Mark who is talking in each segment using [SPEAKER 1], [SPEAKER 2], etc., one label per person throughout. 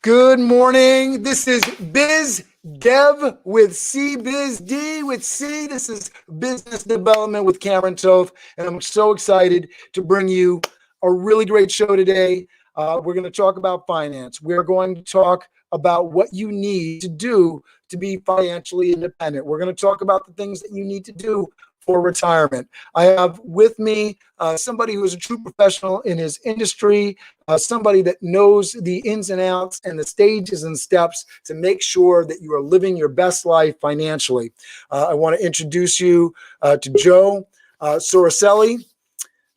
[SPEAKER 1] Good morning. This is Biz Dev with C, Biz D with C. This is Business Development with Cameron Toth, and I'm so excited to bring you a really great show today. We're going to talk about finance. We're going to talk about what you need to do to be financially independent. We're going to talk about the things that you need to do for retirement. I have with me somebody who is a true professional in his industry, somebody that knows the ins and outs and the stages and steps to make sure that you are living your best life financially. I want to introduce you to Joe Soricelli.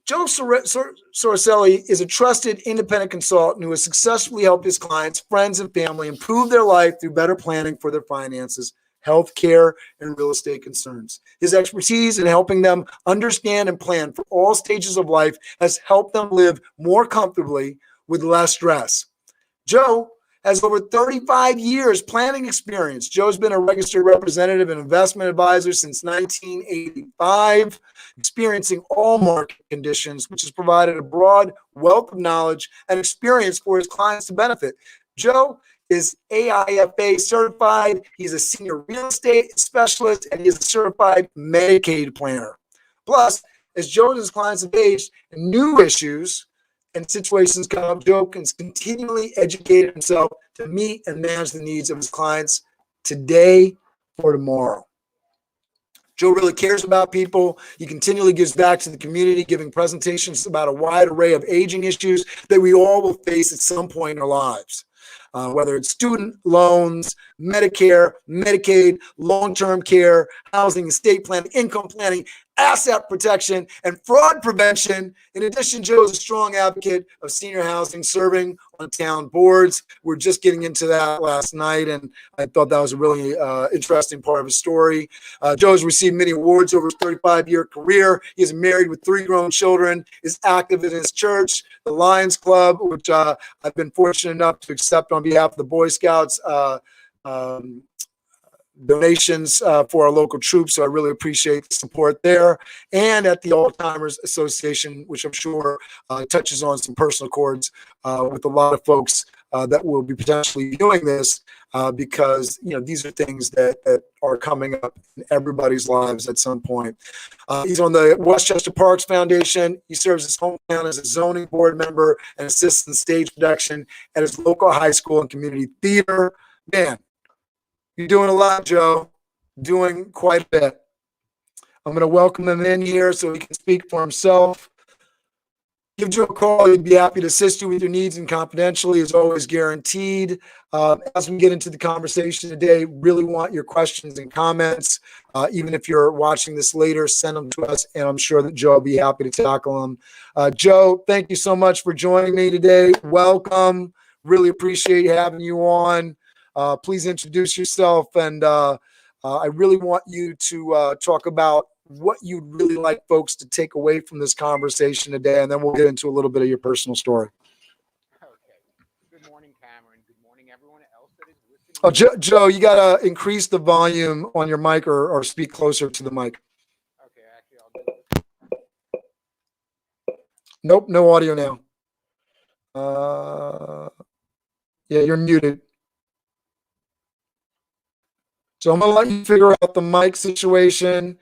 [SPEAKER 1] Joe Soricelli is a trusted independent consultant who has successfully helped his clients, friends, and family improve their life through better planning for their finances, healthcare, and real estate concerns. His expertise in helping them understand and plan for all stages of life has helped them live more comfortably with less stress. Joe has over 35 years planning experience. Joe's been a registered representative and investment advisor since 1985, experiencing all market conditions, which has provided a broad wealth of knowledge and experience for his clients to benefit. Joe is AIFA certified. He's a senior real estate specialist, and he's a certified Medicaid planner. Plus, as Joe and his clients have aged, new issues and situations come up, Joe can continually educate himself to meet and manage the needs of his clients today or tomorrow. Joe really cares about people. He continually gives back to the community, giving presentations about a wide array of aging issues that we all will face at some point in our lives. Whether it's student loans, Medicare, Medicaid, long-term care, housing, estate planning, income planning, asset protection, and fraud prevention. In addition, Joe is a strong advocate of senior housing, serving on town boards. We're just getting into that last night, and I thought that was a really interesting part of his story. Joe has received many awards over his 35-year career. He is married with 3 grown children, is active in his church, the Lions Club, which I've been fortunate enough to accept on behalf of the Boy Scouts, donations for our local troops. So I really appreciate the support there. And at the Alzheimer's Association, which I'm sure touches on some personal chords with a lot of folks that will be potentially viewing this because, you know, these are things that are coming up in everybody's lives at some point. He's on the Westchester Parks Foundation. He serves his hometown as a zoning board member and assists in stage production at his local high school and community theater. Man, you're doing a lot, Joe. Doing quite a bit. I'm going to welcome him in here so he can speak for himself. Give Joe a call. He'd be happy to assist you with your needs, and confidentially is always guaranteed. As we get into the conversation today, really want your questions and comments. Even if you're watching this later, send them to us, and I'm sure that Joe will be happy to tackle them. Joe, thank you so much for joining me today. Welcome. Really appreciate having you on. Please introduce yourself, and I really want you to talk about what you'd really like folks to take away from this conversation today, and then we'll get into a little bit of your personal story.
[SPEAKER 2] Okay. Good morning, Cameron. Good morning, everyone else that is listening.
[SPEAKER 1] Oh, Joe, you got to increase the volume on your mic or speak closer to the mic.
[SPEAKER 2] Okay, actually, I'll do it.
[SPEAKER 1] Nope, no audio now. Yeah, you're muted. So I'm going to let you figure out the mic situation.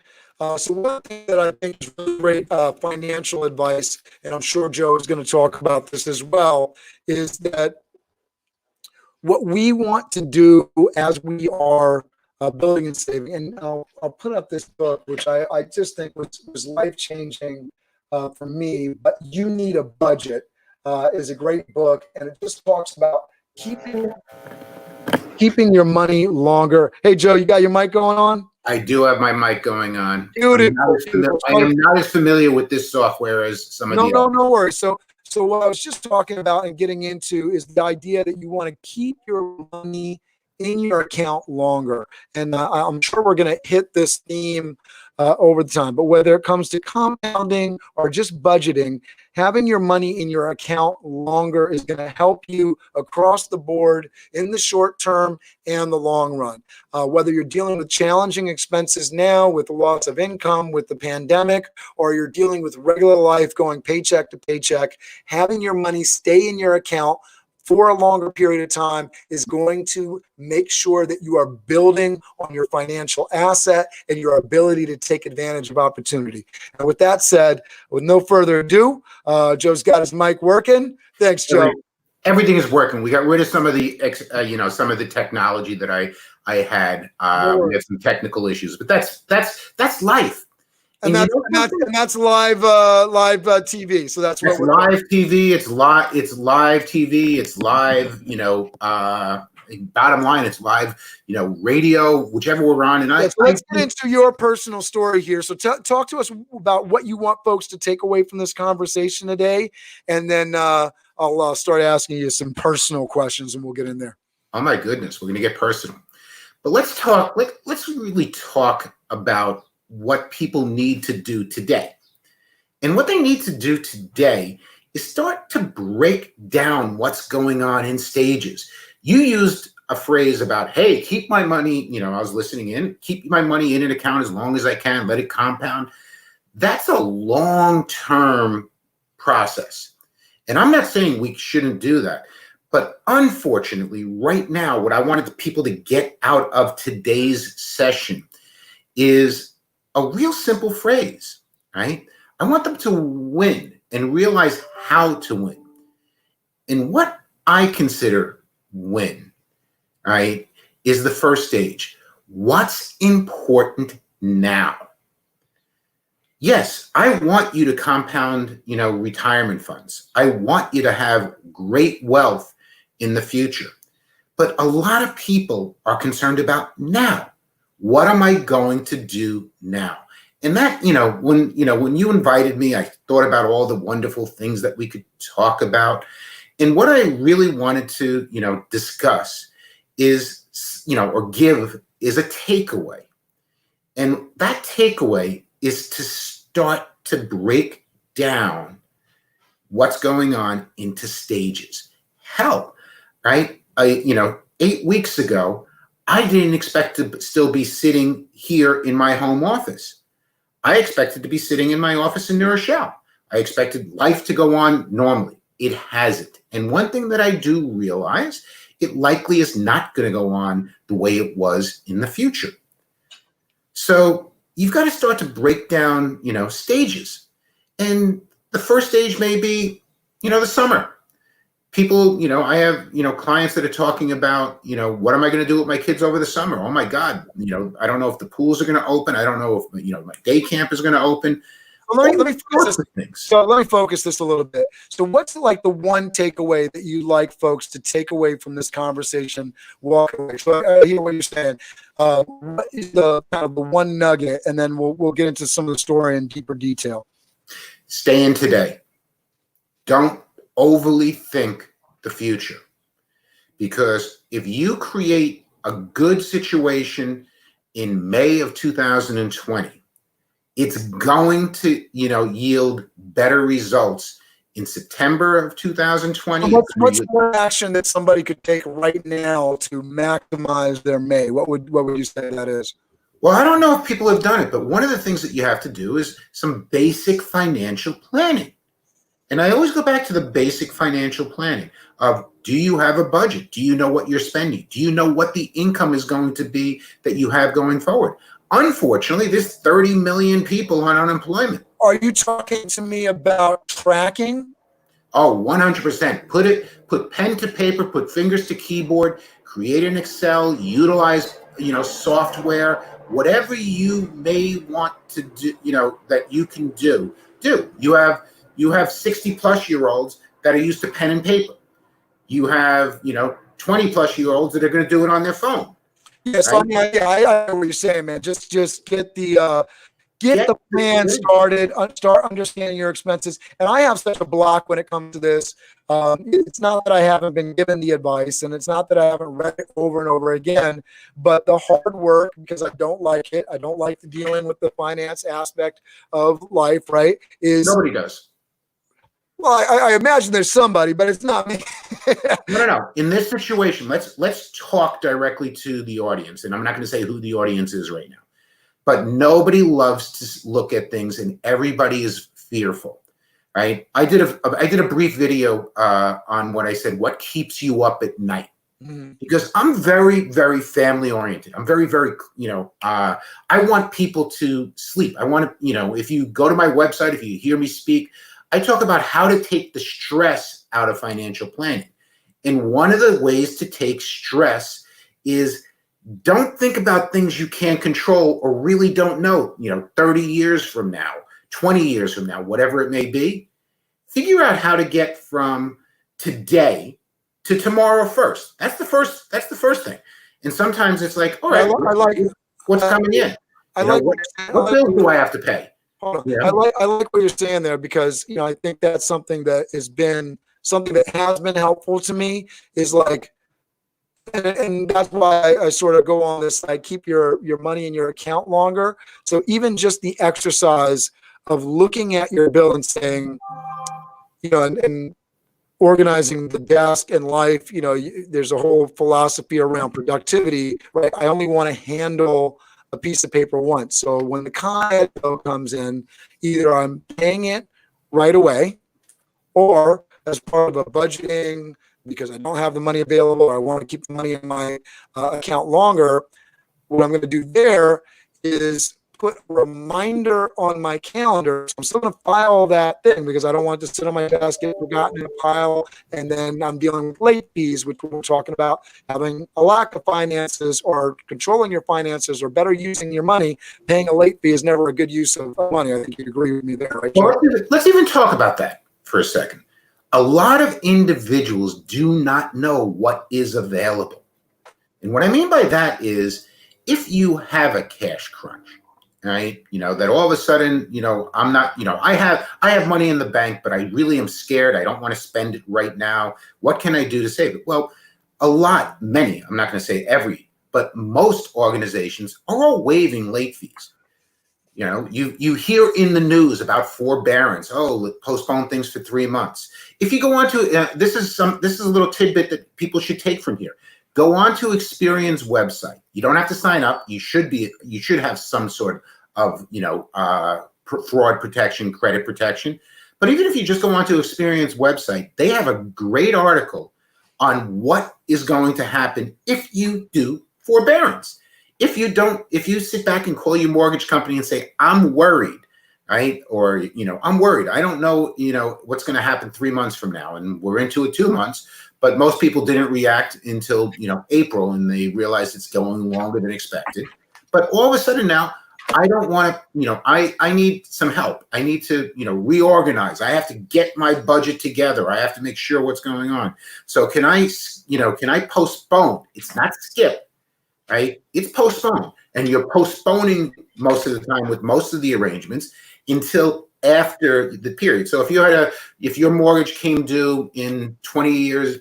[SPEAKER 1] So one thing that I think is really great financial advice, and I'm sure Joe is going to talk about this as well, is that what we want to do as we are building and saving, and I'll put up this book, which I just think was life-changing for me, but You Need a Budget is a great book, and it just talks about keeping your money longer. Hey, Joe, you got your mic going on?
[SPEAKER 3] I do have my mic going on.
[SPEAKER 1] Beautiful.
[SPEAKER 3] I am not as familiar with this software as some of the others.
[SPEAKER 1] No worries. So what I was just talking about and getting into is the idea that you want to keep your money in your account longer. And I'm sure we're going to hit this theme over the time. But whether it comes to compounding or just budgeting, having your money in your account longer is going to help you across the board in the short term and the long run. Whether you're dealing with challenging expenses now with the loss of income with the pandemic, or you're dealing with regular life going paycheck to paycheck, having your money stay in your account for a longer period of time is going to make sure that you are building on your financial asset and your ability to take advantage of opportunity. And with that said, with no further ado, Joe's got his mic working. Thanks, Joe.
[SPEAKER 3] Everything is working. We got rid of some of the, some of the technology that I had. We had some technical issues, but that's life.
[SPEAKER 1] And that's live TV. So that's what we're
[SPEAKER 3] live TV. It's live TV. It's live. Bottom line, it's live. Radio, whichever we're on. And
[SPEAKER 1] let's get into your personal story here. So talk to us about what you want folks to take away from this conversation today, and then I'll start asking you some personal questions, and we'll get in there.
[SPEAKER 3] Oh my goodness, we're going to get personal. But let's talk. Let's really talk about what people need to do today. And what they need to do today is start to break down what's going on in stages. You used a phrase about, hey, keep my money, I was listening in, keep my money in an account as long as I can, let it compound. That's a long-term process. And I'm not saying we shouldn't do that. But unfortunately, right now, what I wanted the people to get out of today's session is a real simple phrase, right? I want them to win and realize how to win. And what I consider win, right, is the first stage. What's important now? Yes, I want you to compound, retirement funds. I want you to have great wealth in the future. But a lot of people are concerned about now. What am I going to do now? And that, when you invited me, I thought about all the wonderful things that we could talk about. And what I really wanted to, discuss is, or give is a takeaway. And that takeaway is to start to break down what's going on into stages. Hell, right? 8 weeks ago, I didn't expect to still be sitting here in my home office. I expected to be sitting in my office in New Rochelle. I expected life to go on normally. It hasn't. And one thing that I do realize, it likely is not going to go on the way it was in the future. So you've got to start to break down, stages. And the first stage may be, the summer. People, I have, clients that are talking about, what am I going to do with my kids over the summer? Oh my God, I don't know if the pools are going to open. I don't know if, my day camp is going to open.
[SPEAKER 1] Well, let me focus this a little bit. So what's like the one takeaway that you like folks to take away from this conversation, walk away? So I hear what you're saying. What is the kind of the one nugget, and then we'll get into some of the story in deeper detail.
[SPEAKER 3] Stay in today. Don't overly think the future, because if you create a good situation in May of 2020, it's going to, yield better results in September of 2020.
[SPEAKER 1] What's one action that somebody could take right now to maximize their May? What would you say that is?
[SPEAKER 3] Well, I don't know if people have done it, but one of the things that you have to do is some basic financial planning. And I always go back to the basic financial planning of, do you have a budget? Do you know what you're spending? Do you know what the income is going to be that you have going forward? Unfortunately, there's 30 million people on unemployment.
[SPEAKER 1] Are you talking to me about tracking?
[SPEAKER 3] Oh, 100%. Put pen to paper, put fingers to keyboard, create an Excel, utilize, software, whatever you may want to do, that you can do. You have 60 plus year olds that are used to pen and paper. You have, 20 plus year olds that are going to do it on their phone.
[SPEAKER 1] Yes, right? I know what you're saying, man. Just get the plan started. Start understanding your expenses. And I have such a block when it comes to this. It's not that I haven't been given the advice, and it's not that I haven't read it over and over again, but the hard work, because I don't like it. I don't like dealing with the finance aspect of life, right?
[SPEAKER 3] Nobody does.
[SPEAKER 1] Well, I imagine there's somebody, but it's not me.
[SPEAKER 3] No. In this situation, let's talk directly to the audience. And I'm not going to say who the audience is right now. But nobody loves to look at things, and everybody is fearful. right? I did a brief video on what I said, what keeps you up at night? Because I'm very, very family oriented. I'm very, very, I want people to sleep. I want to, if you go to my website, if you hear me speak, I talk about how to take the stress out of financial planning. And one of the ways to take stress is don't think about things you can't control or really don't know, 30 years from now, 20 years from now, whatever it may be. Figure out how to get from today to tomorrow first. That's the first thing. And sometimes it's like, all right,
[SPEAKER 1] I like
[SPEAKER 3] what's coming in? What bills do I have to pay?
[SPEAKER 1] Hold on. Yeah. I like what you're saying there, because I think that's something that has been helpful to me, is like, and that's why I sort of go on this, like, keep your money in your account longer. So even just the exercise of looking at your bill and saying, and organizing the desk and life, there's a whole philosophy around productivity, right? I only want to handle a piece of paper once. So when the Con Ed bill comes in, either I'm paying it right away, or as part of a budgeting, because I don't have the money available, or I want to keep the money in my account longer. What I'm going to do there is put a reminder on my calendar. So I'm still going to file that thing, because I don't want it to sit on my desk, get forgotten in a pile, and then I'm dealing with late fees, which we're talking about, having a lack of finances or controlling your finances or better using your money. Paying a late fee is never a good use of money. I think you'd agree with me there, right?
[SPEAKER 3] Well, let's even talk about that for a second. A lot of individuals do not know what is available. And what I mean by that is, if you have a cash crunch, right? That all of a sudden, I'm not, I have money in the bank, but I really am scared. I don't want to spend it right now. What can I do to save it? Well, many, I'm not going to say every, but most organizations are all waiving late fees. You hear in the news about forbearance. Oh, postpone things for 3 months. If you go on to, this is a little tidbit that people should take from here. Go on to Experian's website. You don't have to sign up. You should have some sort of, fraud protection, credit protection. But even if you just go on to Experian's website, they have a great article on what is going to happen if you do forbearance. If you sit back and call your mortgage company and say, I'm worried, right? Or, I'm worried. I don't know, what's going to happen 3 months from now. And we're into it 2 months. But most people didn't react until, April, and they realized it's going longer than expected. But all of a sudden now, I don't want to, I need some help. I need to, reorganize. I have to get my budget together. I have to make sure what's going on. So can I postpone? It's not skip, right? It's postpone. And you're postponing most of the time with most of the arrangements until after the period. So if your mortgage came due in 20 years,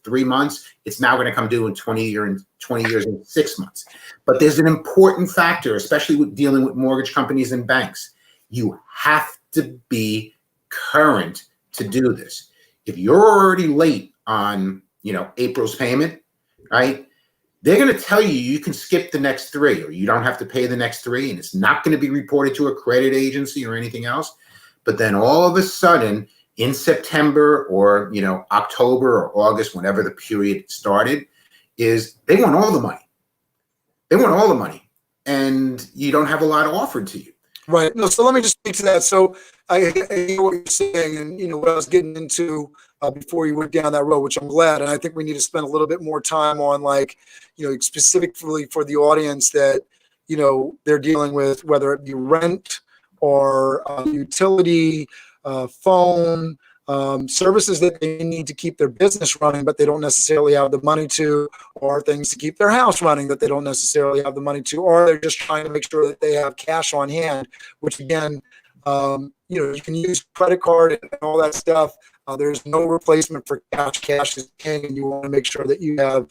[SPEAKER 3] 3 months, it's now going to come due in 20 years and 6 months. But there's an important factor, especially with dealing with mortgage companies and banks. You have to be current to do this. If you're already late on, April's payment, right? They're going to tell you can skip the next 3, or you don't have to pay the next 3, and it's not going to be reported to a credit agency or anything else. But then all of a sudden in September or, October or August, whenever the period started, is they want all the money. They want all the money, and you don't have a lot offered to you.
[SPEAKER 1] Right. No, so let me just speak to that. So I hear what you're saying, and what I was getting into before you went down that road, which I'm glad. And I think we need to spend a little bit more time on, like, specifically for the audience that, they're dealing with, whether it be rent or utility, phone, services that they need to keep their business running, but they don't necessarily have the money to, or things to keep their house running that they don't necessarily have the money to, or they're just trying to make sure that they have cash on hand, which again, you can use credit card and all that stuff. There's no replacement for cash. Cash is king, and you want to make sure that you have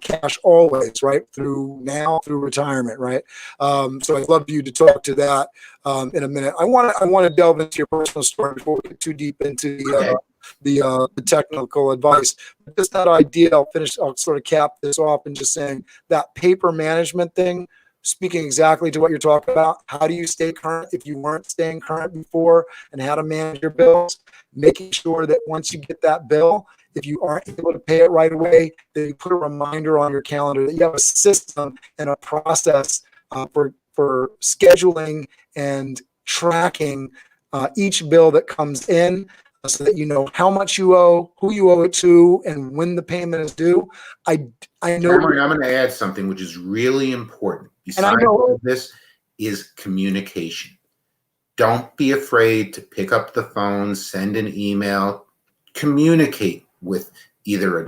[SPEAKER 1] cash always, right? Through retirement, right? So I'd love you to talk to that in a minute. I want to delve into your personal story before we get too deep into the technical advice. Just that idea, I'll sort of cap this off and just saying that paper management thing, speaking exactly to what you're talking about. How do you stay current if you weren't staying current before, and how to manage your bills? Making sure that once you get that bill, if you aren't able to pay it right away, that you put a reminder on your calendar, that you have a system and a process for scheduling and tracking each bill that comes in, so that you know how much you owe, who you owe it to, and when the payment is due. I know.
[SPEAKER 3] Cameron, I'm going to add something which is really important. Besides all of this is communication. Don't be afraid to pick up the phone, send an email, communicate with either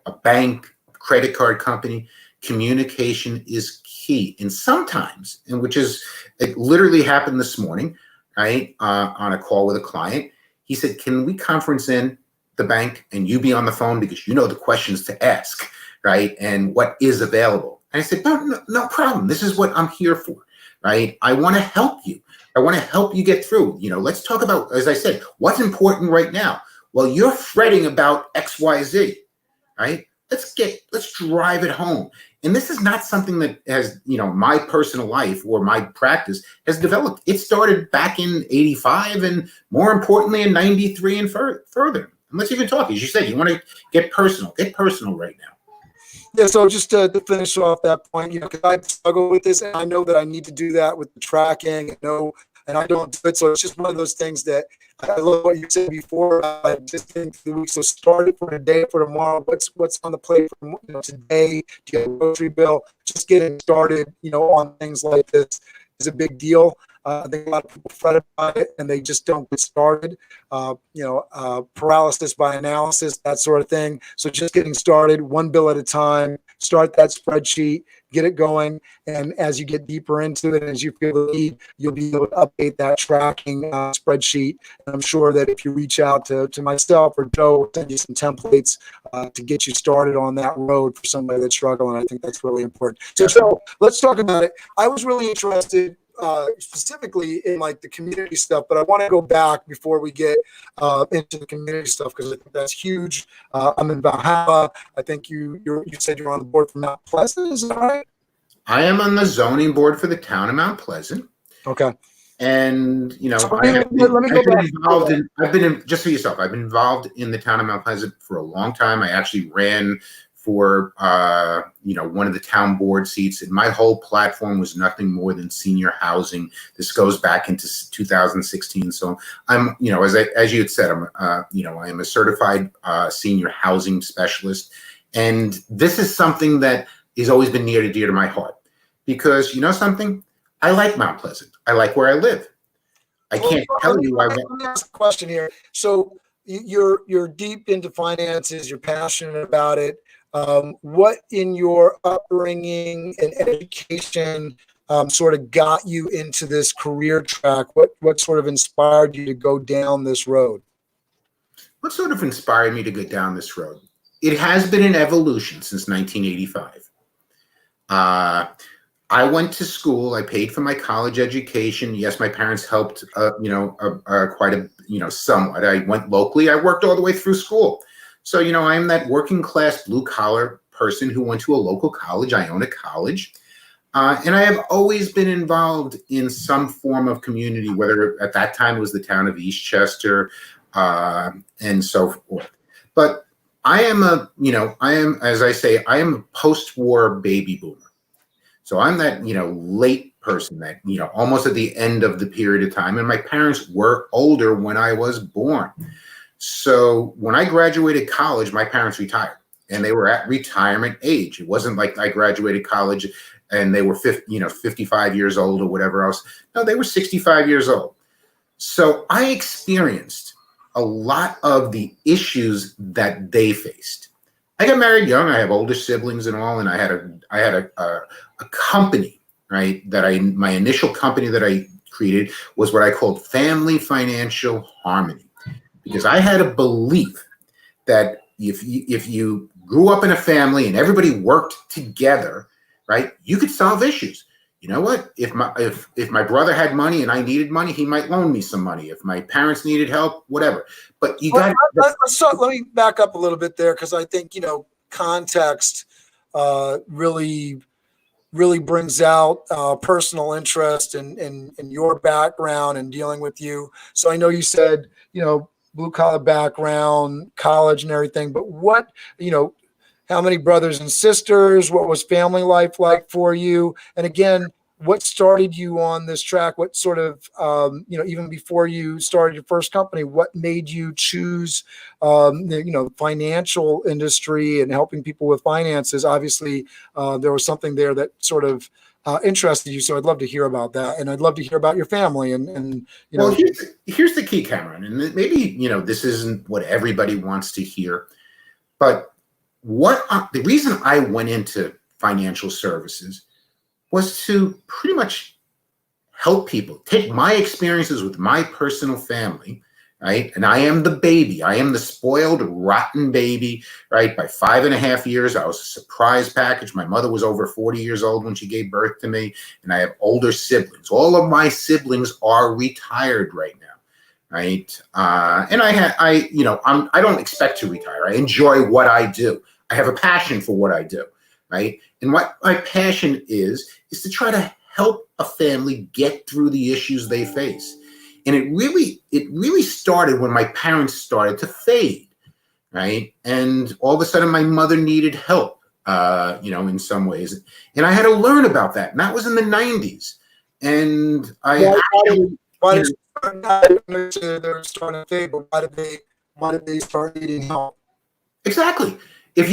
[SPEAKER 3] a bank, credit card company. Communication is key. And sometimes, it literally happened this morning, right? On a call with a client, he said, "Can we conference in the bank and you be on the phone because you know the questions to ask, right? And what is available?" And I said, no problem. This is what I'm here for, right? I want to help you. I want to help you get through. Let's talk about, as I said, what's important right now. Well, you're fretting about XYZ, right? Let's drive it home. And this is not something that has, my personal life or my practice has developed. It started back in 85 and more importantly in 93 and further. And let's even talk, as you said, you want to get personal right now.
[SPEAKER 1] Yeah, so just to finish off that point, because I struggle with this, and I know that I need to do that with the tracking, and I don't do it. So it's just one of those things that I love what you said before. I just think the week. So start it for today, for tomorrow. What's on the plate for today? Do you have a grocery bill? Just getting started, on things like this is a big deal. I think a lot of people fret about it and they just don't get started. Paralysis by analysis, that sort of thing. So just getting started, one bill at a time. Start that spreadsheet, get it going, and as you get deeper into it, and as you feel the need, you'll be able to update that tracking spreadsheet. And I'm sure that if you reach out to myself or Joe, we'll send you some templates to get you started on that road for somebody that's struggling. I think that's really important. So, Joe, let's talk about it. I was really interested specifically in like the community stuff, but I want to go back before we get into the community stuff because I think that's huge. I'm in Valhalla. I think you said you're on the board for Mount Pleasant. Is that right?
[SPEAKER 3] I am on the zoning board for the town of Mount Pleasant.
[SPEAKER 1] Okay.
[SPEAKER 3] And
[SPEAKER 1] So
[SPEAKER 3] I've been just for yourself. I've been involved in the town of Mount Pleasant for a long time. I actually ran for one of the town board seats, and my whole platform was nothing more than senior housing. This goes back into 2016. So I'm, as you had said, I am a certified senior housing specialist, and this is something that has always been near and dear to my heart because something, I like Mount Pleasant. I like where I live. I can't tell you.
[SPEAKER 1] Let me ask a question here. So you're deep into finances. You're passionate about it. What in your upbringing and education sort of got you into this career track? What sort of inspired you to go down this road?
[SPEAKER 3] What sort of inspired me to go down this road? It has been an evolution since 1985. I went to school. I paid for my college education. Yes, my parents helped, quite a, somewhat. I went locally. I worked all the way through school. So, I'm that working class blue collar person who went to a local college. I own a college. And I have always been involved in some form of community, whether at that time it was the town of Eastchester and so forth. But I am as I say, I am a post-war baby boomer. So I'm that, late person that, almost at the end of the period of time. And my parents were older when I was born. So when I graduated college, my parents retired and they were at retirement age. It wasn't like I graduated college and they were 55 years old or whatever else. No, they were 65 years old. So I experienced a lot of the issues that they faced. I got married young. I have older siblings and all, and I had a company, right? My initial company that I created was what I called Family Financial Harmony. Because I had a belief that if you grew up in a family and everybody worked together, right, you could solve issues. You know what? If my brother had money and I needed money, he might loan me some money. If my parents needed help, whatever. But you got.
[SPEAKER 1] Let me back up a little bit there because I think context really really brings out personal interest in your background and dealing with you. So I know you said, blue collar background, college and everything, but what, how many brothers and sisters? What was family life like for you? And again, what started you on this track? What sort of, even before you started your first company, what made you choose, the financial industry and helping people with finances? Obviously, there was something there that sort of interested you. So I'd love to hear about that. And I'd love to hear about your family and
[SPEAKER 3] Well, here's the key, Cameron, and maybe, this isn't what everybody wants to hear, but the reason I went into financial services was to pretty much help people take my experiences with my personal family, right? And I am the baby. I am the spoiled, rotten baby, right? By 5.5 years, I was a surprise package. My mother was over 40 years old when she gave birth to me, and I have older siblings. All of my siblings are retired right now, right? And I don't expect to retire. I enjoy what I do. I have a passion for what I do, right? And what my passion is to try to help a family get through the issues they face. And it really started when my parents started to fade, right? And all of a sudden my mother needed help, in some ways. And I had to learn about that. And that was in the 90s. And
[SPEAKER 1] why did they're starting to fade, but why did they start needing help?
[SPEAKER 3] Exactly. If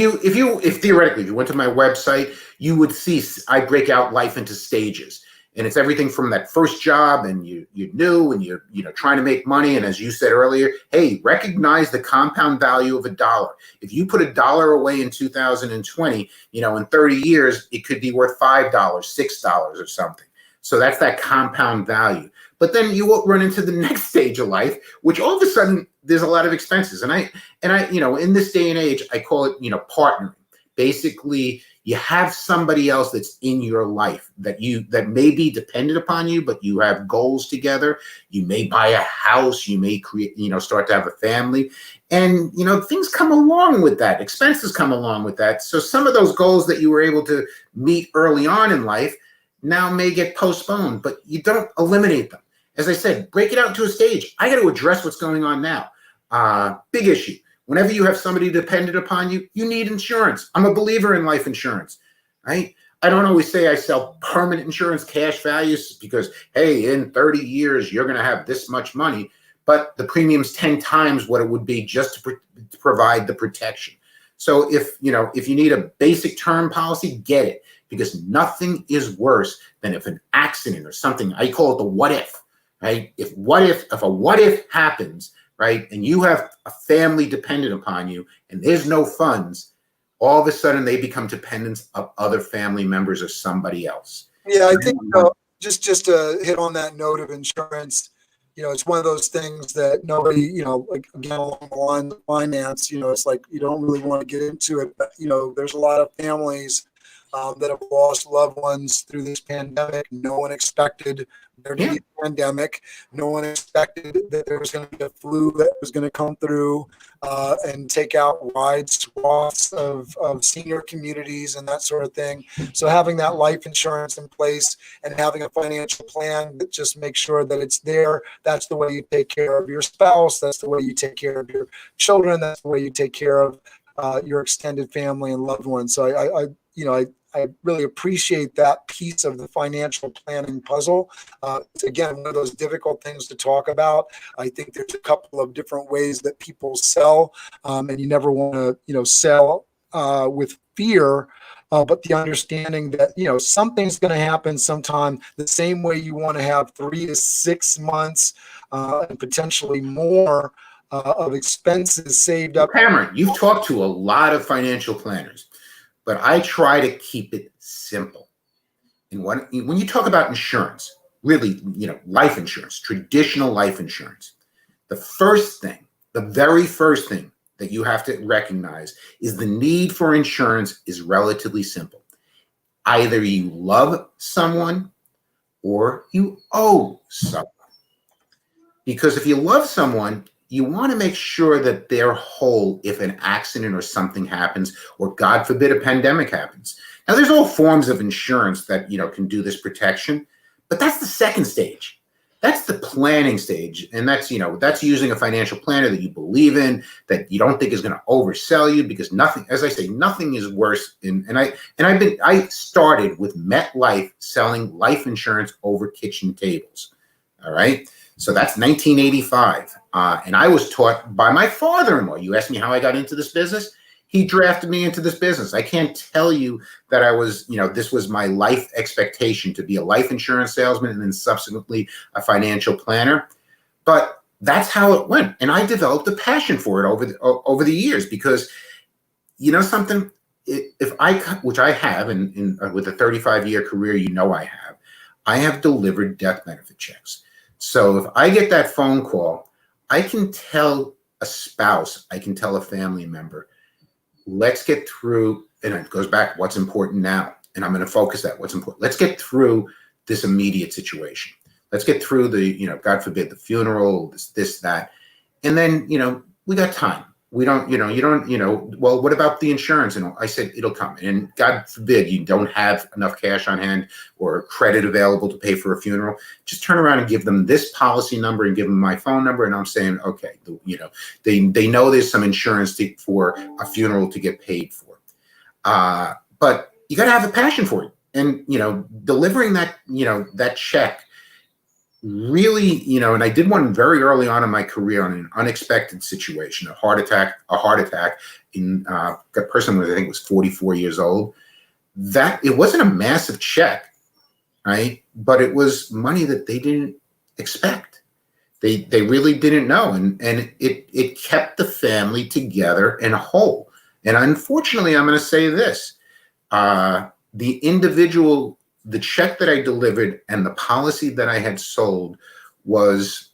[SPEAKER 3] theoretically, if you went to my website, you would see I break out life into stages. And it's everything from that first job and you're new and you're trying to make money. And as you said earlier, hey, recognize the compound value of $1. If you put $1 away in 2020, in 30 years, it could be worth $5, $6 or something. So that's that compound value. But then you will run into the next stage of life, which all of a sudden there's a lot of expenses. And I, in this day and age, I call it, partnering. Basically, you have somebody else that's in your life that may be dependent upon you, but you have goals together. You may buy a house, you may create, start to have a family, and things come along with that. Expenses come along with that. So some of those goals that you were able to meet early on in life now may get postponed, but you don't eliminate them. As I said, break it out into a stage. I got to address what's going on now. Big issue. Whenever you have somebody dependent upon you, you need insurance. I'm a believer in life insurance, right? I don't always say I sell permanent insurance, cash values, because, hey, in 30 years, you're going to have this much money, but the premium's 10 times what it would be just to provide the protection. So if you need a basic term policy, get it, because nothing is worse than if an accident or something, I call it the what if, right? If a what if happens, right, and you have a family dependent upon you and there's no funds, all of a sudden they become dependents of other family members or somebody else.
[SPEAKER 1] Yeah, I think just to hit on that note of insurance, it's one of those things that nobody, like again along the line of finance, it's like you don't really want to get into it, but there's a lot of families that have lost loved ones through this pandemic. No one expected there to be a pandemic. No one expected that there was going to be a flu that was going to come through and take out wide swaths of senior communities and that sort of thing. So having that life insurance in place and having a financial plan that just makes sure that it's there, that's the way you take care of your spouse. That's the way you take care of your children. That's the way you take care of your extended family and loved ones. So I really appreciate that piece of the financial planning puzzle. It's, again, one of those difficult things to talk about. I think there's a couple of different ways that people sell, and you never want to, sell with fear. But the understanding that, something's going to happen sometime, the same way you want to have 3 to 6 months and potentially more of expenses saved up.
[SPEAKER 3] Cameron, you've talked to a lot of financial planners, but I try to keep it simple. And when you talk about insurance, really, life insurance, traditional life insurance, the very first thing that you have to recognize is the need for insurance is relatively simple. Either you love someone or you owe someone. Because if you love someone, you want to make sure that they're whole if an accident or something happens, or God forbid a pandemic happens. Now, there's all forms of insurance that, can do this protection, but that's the second stage. That's the planning stage. And that's using a financial planner that you believe in, that you don't think is going to oversell you, because nothing, as I say, nothing is worse. I started with MetLife selling life insurance over kitchen tables. All right. So that's 1985. And I was taught by my father-in-law. You asked me how I got into this business. He drafted me into this business. I can't tell you that I was, this was my life expectation, to be a life insurance salesman and then subsequently a financial planner. But that's how it went. And I developed a passion for it over the years, because something, which I have with a 35-year career, I have delivered death benefit checks. So if I get that phone call, I can tell a spouse, I can tell a family member, let's get through, and it goes back, what's important now? And I'm going to focus that, what's important. Let's get through this immediate situation. Let's get through the, God forbid, the funeral, this, that. And then, we got time. We don't, well, what about the insurance? And I said, it'll come. And God forbid you don't have enough cash on hand or credit available to pay for a funeral. Just turn around and give them this policy number and give them my phone number. And I'm saying, okay, they know there's some insurance for a funeral to get paid for. But you got to have a passion for it. And, delivering that, that check really, and I did one very early on in my career on an unexpected situation, a heart attack in a person who I think was 44 years old. That it wasn't a massive check, right? But it was money that they didn't expect. They really didn't know. And it kept the family together and whole. And unfortunately, I'm going to say this, the check that I delivered and the policy that I had sold was,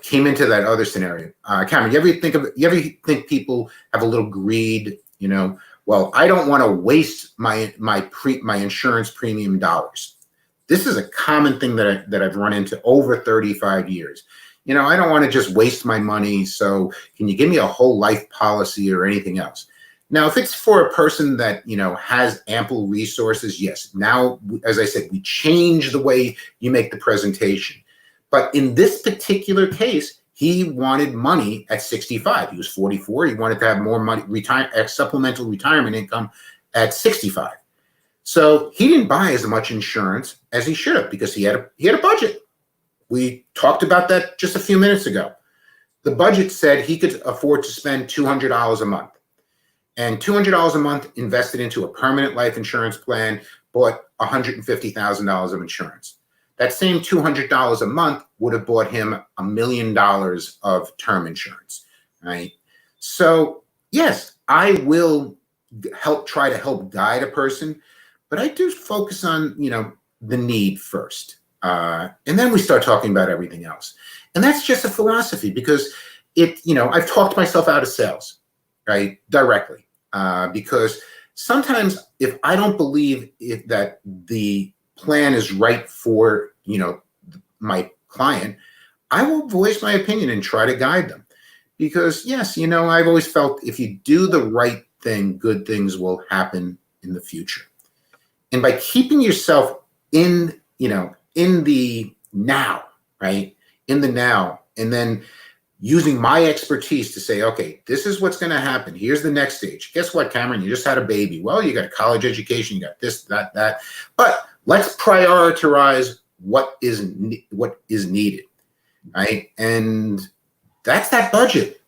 [SPEAKER 3] came into that other scenario. Cameron, you ever think people have a little greed? Well, I don't want to waste my insurance premium dollars. This is a common thing that I've run into over 35 years. I don't want to just waste my money. So can you give me a whole life policy or anything else? Now, if it's for a person that, has ample resources, yes. Now, as I said, we change the way you make the presentation. But in this particular case, he wanted money at 65. He was 44. He wanted to have more money, supplemental retirement income at 65. So he didn't buy as much insurance as he should have, because he had a budget. We talked about that just a few minutes ago. The budget said he could afford to spend $200 a month. And $200 a month invested into a permanent life insurance plan bought $150,000 of insurance. That same $200 a month would have bought him $1 million of term insurance, right? So yes, I will try to help guide a person, but I do focus on, the need first. And then we start talking about everything else. And that's just a philosophy, because I've talked myself out of sales, right? Directly. Because sometimes if I don't believe that the plan is right for, my client, I will voice my opinion and try to guide them. Because yes, I've always felt if you do the right thing, good things will happen in the future. And by keeping yourself in the now, right? In the now, and then using my expertise to say, okay, this is what's going to happen. Here's the next stage. Guess what, Cameron? You just had a baby. Well, you got a college education. You got this, that. But let's prioritize what is needed, right? And that's that budget.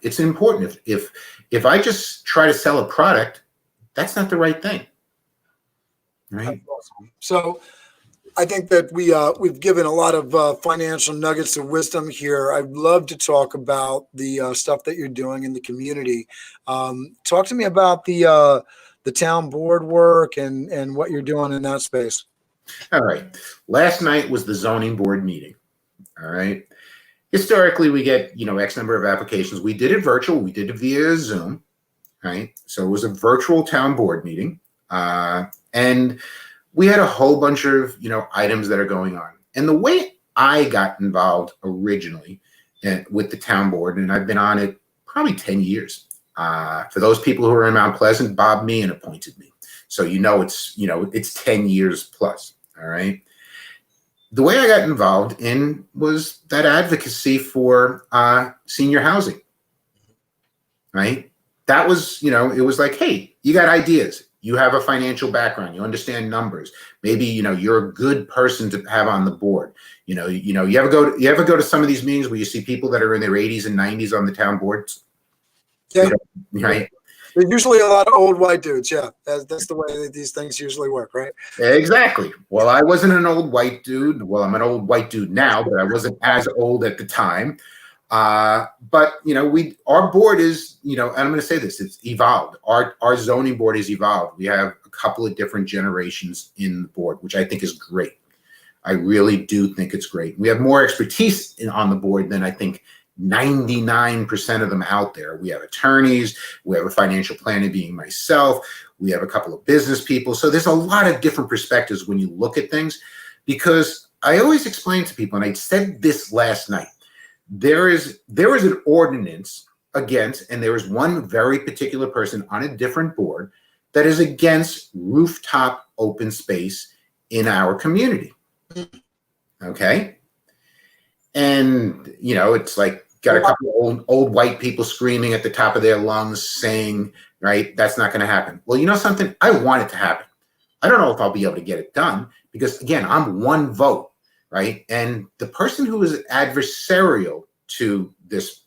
[SPEAKER 3] It's important. If I just try to sell a product, that's not the right thing, right?
[SPEAKER 1] Awesome. So I think that we've given a lot of financial nuggets of wisdom here. I'd love to talk about the stuff that you're doing in the community. Talk to me about the town board work and what you're doing in that space.
[SPEAKER 3] All right. Last night was the zoning board meeting. All right. Historically, we get, X number of applications. We did it virtual. We did it via Zoom. Right. So it was a virtual town board meeting. And we had a whole bunch of, items that are going on. And the way I got involved originally with the town board, and I've been on it probably 10 years. For those people who are in Mount Pleasant, Bob Meehan appointed me. So it's 10 years plus, all right? The way I got involved in was that advocacy for senior housing, right? That was, it was like, hey, you got ideas. You have a financial background. You understand numbers. Maybe, you're a good person to have on the board. You ever go to some of these meetings where you see people that are in their 80s and 90s on the town boards?
[SPEAKER 1] Yeah.
[SPEAKER 3] Right.
[SPEAKER 1] There's usually a lot of old white dudes. Yeah. That's the way that these things usually work, right?
[SPEAKER 3] Exactly. Well, I wasn't an old white dude. Well, I'm an old white dude now, but I wasn't as old at the time. But our board is, and I'm going to say this, it's evolved. Our zoning board has evolved. We have a couple of different generations in the board, which I think is great. I really do think it's great. We have more expertise on the board than I think 99% of them out there. We have attorneys, we have a financial planner being myself, we have a couple of business people. So there's a lot of different perspectives when you look at things, because I always explain to people, and I said this last night, there is an ordinance against, and there is one very particular person on a different board that is against rooftop open space in our community. Okay. And, it's like, got a couple of old white people screaming at the top of their lungs saying, right, that's not going to happen. Well, you know something? I want it to happen. I don't know if I'll be able to get it done because, again, I'm one vote, right? And the person who is adversarial to this,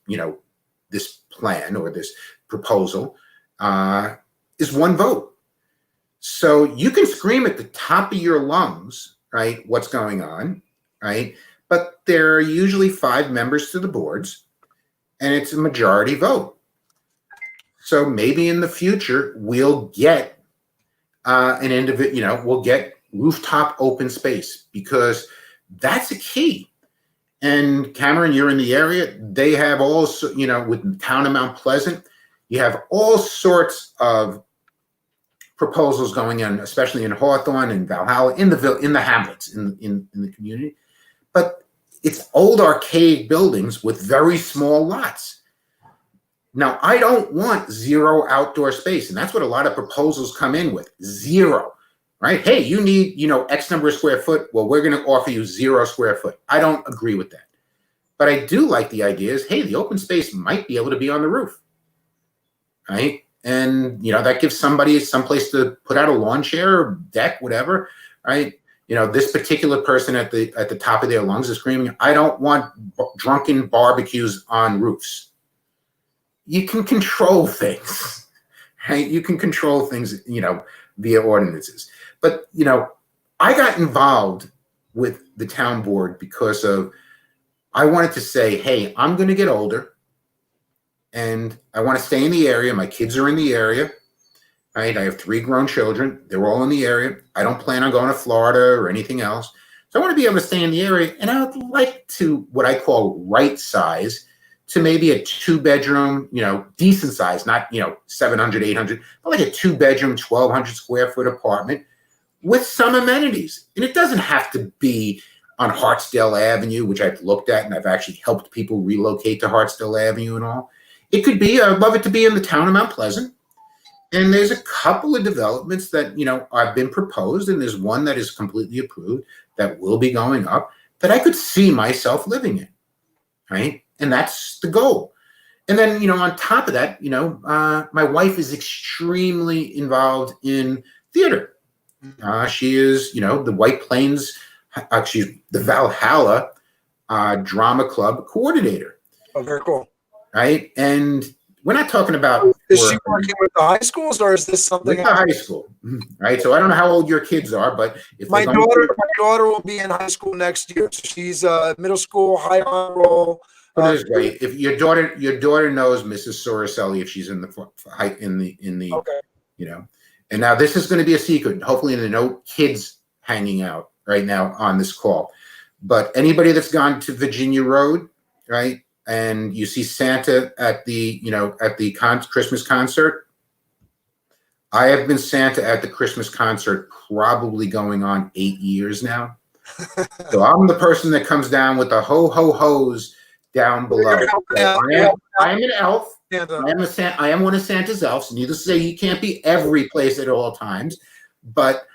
[SPEAKER 3] this plan or this proposal is one vote. So you can scream at the top of your lungs, right, what's going on, right? But there are usually 5 members to the boards, and it's a majority vote. So maybe in the future we'll get an individual, we'll get rooftop open space, because that's a key. And Cameron, you're in the area. They have also, with the town of Mount Pleasant, you have all sorts of proposals going on, especially in Hawthorne and Valhalla, in the hamlets, in the community. But it's old archaic buildings with very small lots. Now, I don't want 0 outdoor space, and that's what a lot of proposals come in with, 0, right? Hey, you need, X number of square foot. Well, we're going to offer you 0 square foot. I don't agree with that. But I do like the idea is, hey, the open space might be able to be on the roof, right? And, that gives somebody someplace to put out a lawn chair or deck, whatever, right? This particular person at the top of their lungs is screaming, I don't want drunken barbecues on roofs. You can control things, right? You can control things, via ordinances. But, I got involved with the town board because I wanted to say, hey, I'm going to get older and I want to stay in the area. My kids are in the area. Right, I have 3 grown children. They're all in the area. I don't plan on going to Florida or anything else. So I want to be able to stay in the area. And I would like to, what I call right size, to maybe a 2-bedroom, decent size, not, 700, 800, but like a 2-bedroom, 1,200 square foot apartment with some amenities. And it doesn't have to be on Hartsdale Avenue, which I've looked at, and I've actually helped people relocate to Hartsdale Avenue and all. It could be, I'd love it to be in the town of Mount Pleasant. And there's a couple of developments that, have been proposed, and there's one that is completely approved that will be going up that I could see myself living in, right? And that's the goal. And then, on top of that, my wife is extremely involved in theater. She is, the White Plains, she's the Valhalla Drama Club coordinator.
[SPEAKER 1] Oh, very cool.
[SPEAKER 3] Right? And we're not talking about.
[SPEAKER 1] Is she working with the high schools, or is this something?
[SPEAKER 3] With the high school, right? So I don't know how old your kids are, but if
[SPEAKER 1] my daughter will be in high school next year. So she's middle school, high honor roll.
[SPEAKER 3] Put it this way: if your daughter knows Mrs. Soricelli, if she's in the
[SPEAKER 1] okay.
[SPEAKER 3] And now this is going to be a secret. Hopefully, there are no kids hanging out right now on this call. But anybody that's gone to Virginia Road, right? And you see Santa at the Christmas concert. I have been Santa at the Christmas concert probably going on 8 years now. So I'm the person that comes down with the ho-ho-hos down below. So I am an elf.
[SPEAKER 1] Santa.
[SPEAKER 3] I am one of Santa's elves. Needless to say, he can't be every place at all times, but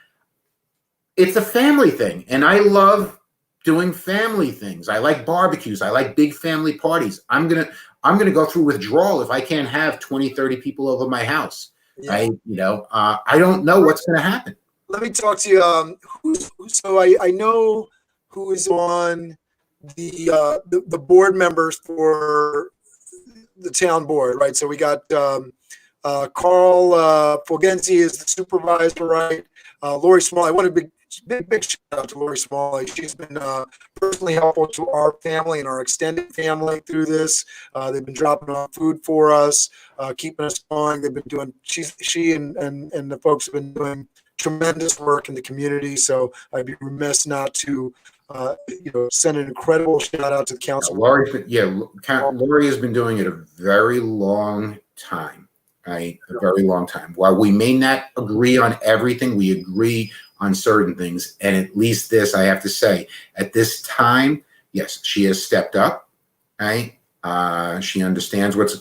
[SPEAKER 3] it's a family thing, and I love doing family things. I like barbecues. I like big family parties. I'm gonna go through withdrawal if I can't have 20, 30 people over my house. Yeah. I don't know what's gonna happen.
[SPEAKER 1] Let me talk to you. So I know who is on the board members for the town board, right? So we got Carl Fulgenzi is the supervisor, right? Lori Small. I want a big shout out to Lori Smalley. She's been personally helpful to our family and our extended family through this. They've been dropping off food for us, keeping us going. They've been doing. She and the folks have been doing tremendous work in the community. So I'd be remiss not to send an incredible shout out to the council.
[SPEAKER 3] Lori has been doing it a very long time. Right, a very long time. While we may not agree on everything, we agree on certain things. And at least this, I have to say, at this time, yes, she has stepped up. Right, she understands what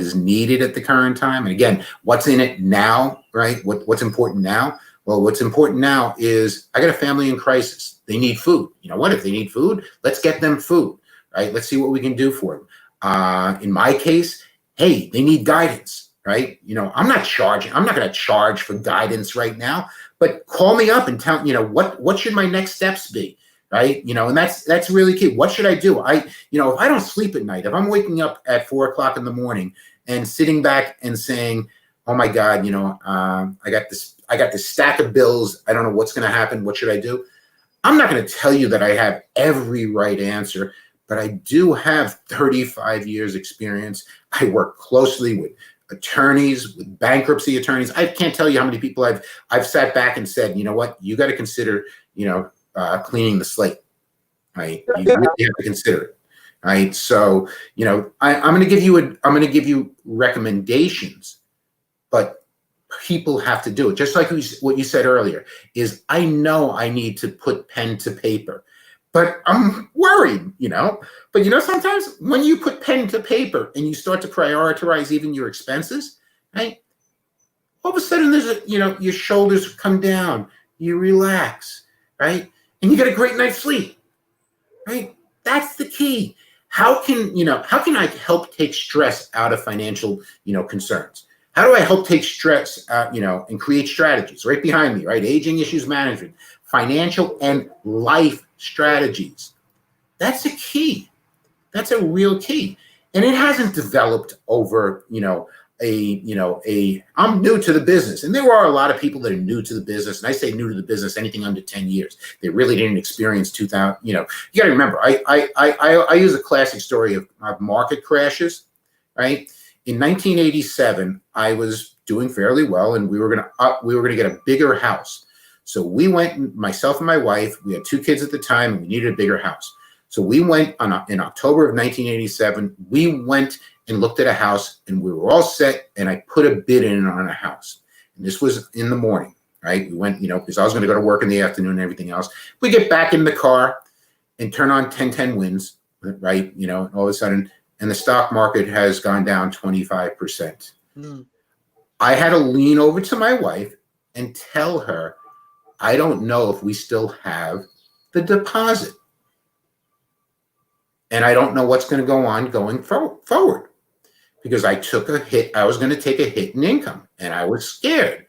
[SPEAKER 3] is needed at the current time. And again, what's in it now? Right, what's important now? Well, what's important now is I got a family in crisis. They need food. You know what? If they need food, let's get them food. Right, let's see what we can do for them. In my case, hey, they need guidance. Right? I'm not going to charge for guidance right now, but call me up and tell, what should my next steps be? Right? And that's really key. What should I do? if I don't sleep at night, if I'm waking up at 4:00 in the morning and sitting back and saying, oh my God, I got this stack of bills. I don't know what's going to happen. What should I do? I'm not going to tell you that I have every right answer, but I do have 35 years experience. I work closely with attorneys, with bankruptcy attorneys. I can't tell you how many people I've sat back and said, you know what, you got to consider, cleaning the slate, right? You really have to consider it, right? So, I'm going to give you recommendations, but people have to do it. Just like what you said earlier is, I know I need to put pen to paper, but I'm worried, But sometimes when you put pen to paper and you start to prioritize even your expenses, right? All of a sudden your shoulders come down, you relax, right? And you get a great night's sleep, right? That's the key. How can I help take stress out of financial, concerns? How do I help take stress out, and create strategies right behind me, right? Aging issues management, financial and life strategies. That's a key. That's a real key. And it hasn't developed over, I'm new to the business. And there are a lot of people that are new to the business. And I say new to the business, anything under 10 years. They really didn't experience 2000, you got to remember, I use a classic story of market crashes, right? In 1987, I was doing fairly well, and we were going to get a bigger house. So we went, myself and my wife, we had 2 kids at the time, and we needed a bigger house. So we went in October of 1987, we went and looked at a house, and we were all set, and I put a bid in on a house. And this was in the morning, right? We went, because I was going to go to work in the afternoon and everything else. We get back in the car and turn on 10/10 wins, right? All of a sudden, and the stock market has gone down 25%. I had to lean over to my wife and tell her, I don't know if we still have the deposit. And I don't know what's going to go on going forward, because I took a hit. I was going to take a hit in income, and I was scared.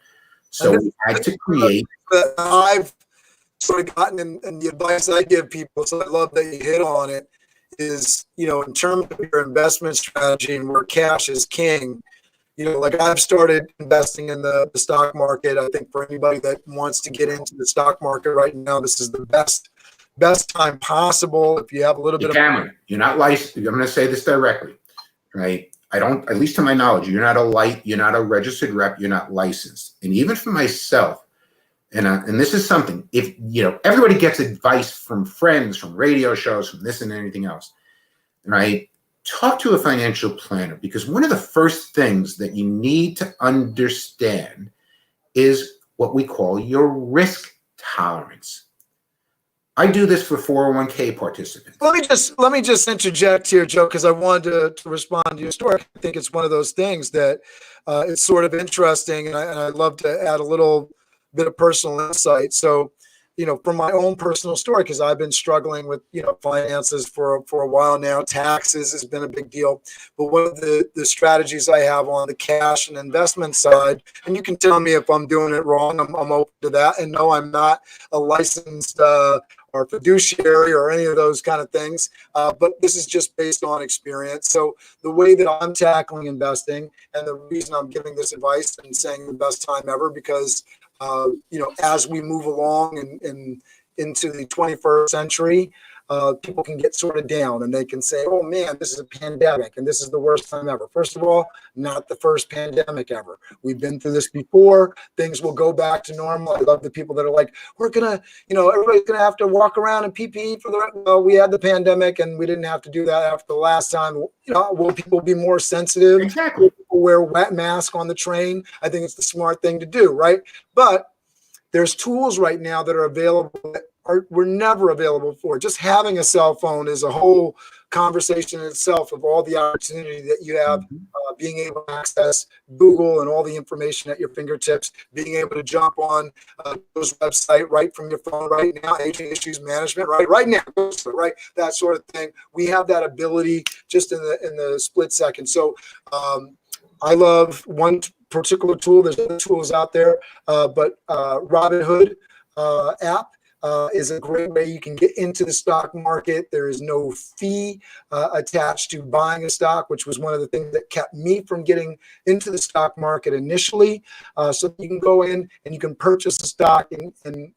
[SPEAKER 3] So we had to create.
[SPEAKER 1] I've sort of gotten in the advice I give people, so I love that you hit on it, is, in terms of your investment strategy and where cash is king, like I've started investing in the stock market. I think for anybody that wants to get into the stock market right now, this is the best time possible. If you have a little bit of
[SPEAKER 3] Cameron, you're not licensed. I'm going to say this directly, right? I don't, at least to my knowledge, you're not a registered rep, you're not licensed. And even for myself, and this is something, if, everybody gets advice from friends, from radio shows, from this and anything else, right? Talk to a financial planner, because one of the first things that you need to understand is what we call your risk tolerance. I do this for 401k participants.
[SPEAKER 1] Let me just interject here, Joe, because I wanted to respond to your story. I think it's one of those things that it's sort of interesting, and I'd love to add a little bit of personal insight. So, from my own personal story, because I've been struggling with finances for a while now. Taxes has been a big deal, but one of the strategies I have on the cash and investment side, and you can tell me if I'm doing it wrong. I'm open to that, and no, I'm not a licensed or fiduciary or any of those kind of things. But this is just based on experience. So the way that I'm tackling investing, and the reason I'm giving this advice and saying the best time ever, because as we move along and into the 21st century, people can get sort of down and they can say, oh man, this is a pandemic and this is the worst time ever. First of all, not the first pandemic ever. We've been through this before. Things will go back to normal. I love the people that are like, we're going to, everybody's going to have to walk around in PPE for well, we had the pandemic and we didn't have to do that after the last time. Will people be more sensitive?
[SPEAKER 3] Exactly.
[SPEAKER 1] Will people wear a wet mask on the train? I think it's the smart thing to do, right? But there's tools right now that are available that were never available before. Just having a cell phone is a whole conversation in itself of all the opportunity that you have, being able to access Google and all the information at your fingertips, being able to jump on those website right from your phone right now, aging issues management, right now, right, that sort of thing. We have that ability just in the split second. So I love one particular tool. There's other tools out there, but Robinhood app is a great way you can get into the stock market. There is no fee attached to buying a stock, which was one of the things that kept me from getting into the stock market initially. So you can go in and you can purchase a stock and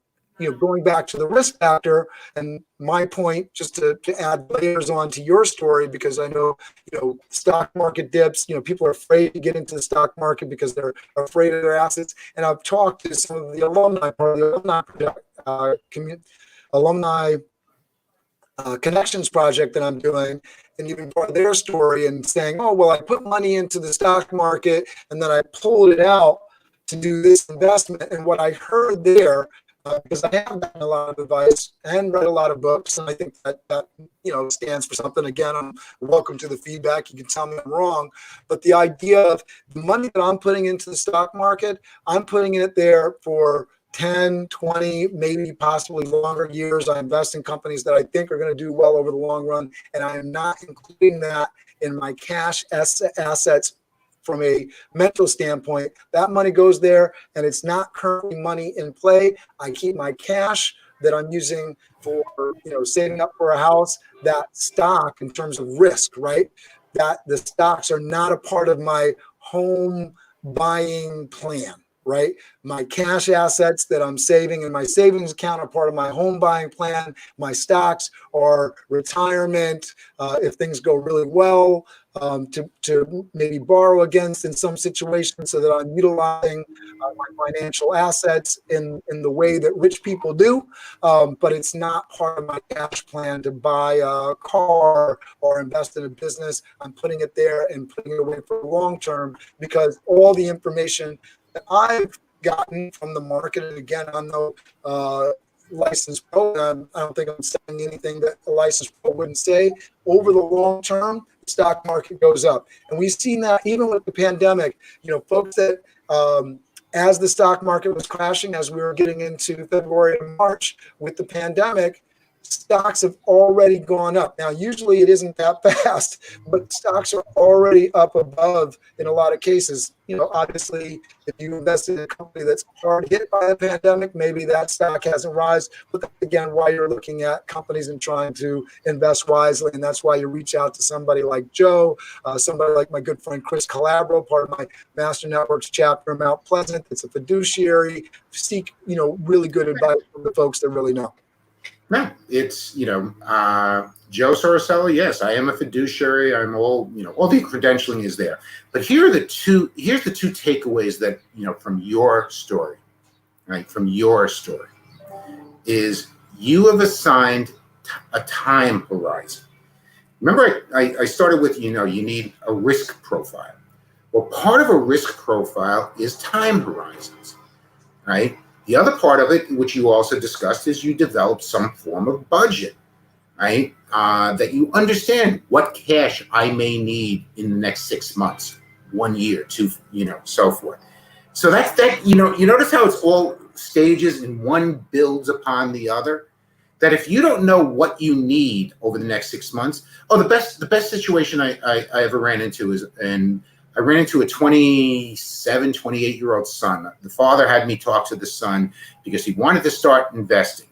[SPEAKER 1] going back to the risk factor, and my point, just to add layers onto your story, because I know, stock market dips, people are afraid to get into the stock market because they're afraid of their assets. And I've talked to some of the alumni, part of the alumni connections project that I'm doing, and even part of their story, and saying, oh, well, I put money into the stock market and then I pulled it out to do this investment. And what I heard there, because I have gotten a lot of advice and read a lot of books, and I think that stands for something. Again, I'm welcome to the feedback. You can tell me I'm wrong, but the idea of the money that I'm putting into the stock market, I'm putting it there for 10, 20, maybe possibly longer years. I invest in companies that I think are going to do well over the long run, and I am not including that in my cash assets. From a mental standpoint, that money goes there and it's not currently money in play. I keep my cash that I'm using for, saving up for a house, that stock in terms of risk, right? That the stocks are not a part of my home buying plan, right? My cash assets that I'm saving in my savings account are part of my home buying plan. My stocks are retirement, if things go really well, to maybe borrow against in some situations, so that I'm utilizing my financial assets in the way that rich people do. But it's not part of my cash plan to buy a car or invest in a business. I'm putting it there and putting it away for the long term, because all the information that I've gotten from the market, and again, I'm no licensed pro, I don't think I'm saying anything that a licensed pro wouldn't say. Over the long term, the stock market goes up. And we've seen that even with the pandemic, folks that as the stock market was crashing, as we were getting into February and March with the pandemic, stocks have already gone up. Now, usually it isn't that fast, but stocks are already up above in a lot of cases. Obviously, if you invested in a company that's hard hit by the pandemic, maybe that stock hasn't rise. But that's, again, why you're looking at companies and trying to invest wisely. And that's why you reach out to somebody like Joe, somebody like my good friend Chris Calabro, part of my Master Networks chapter in Mount Pleasant. It's a fiduciary. Seek, really good advice from the folks that really know.
[SPEAKER 3] No, it's, Joe Soricelli. Yes, I am a fiduciary. I'm all the credentialing is there. But here's the two takeaways that, from your story, right? From your story is you have assigned a time horizon. Remember, I started with, you need a risk profile. Well, part of a risk profile is time horizons, right? The other part of it, which you also discussed, is you develop some form of budget, right? That you understand what cash I may need in the next 6 months, 1 year, 2, so forth. So that's that. You notice how it's all stages and one builds upon the other. That if you don't know what you need over the next 6 months, the best situation I ever ran into is, and I ran into a 27, 28-year-old son. The father had me talk to the son because he wanted to start investing.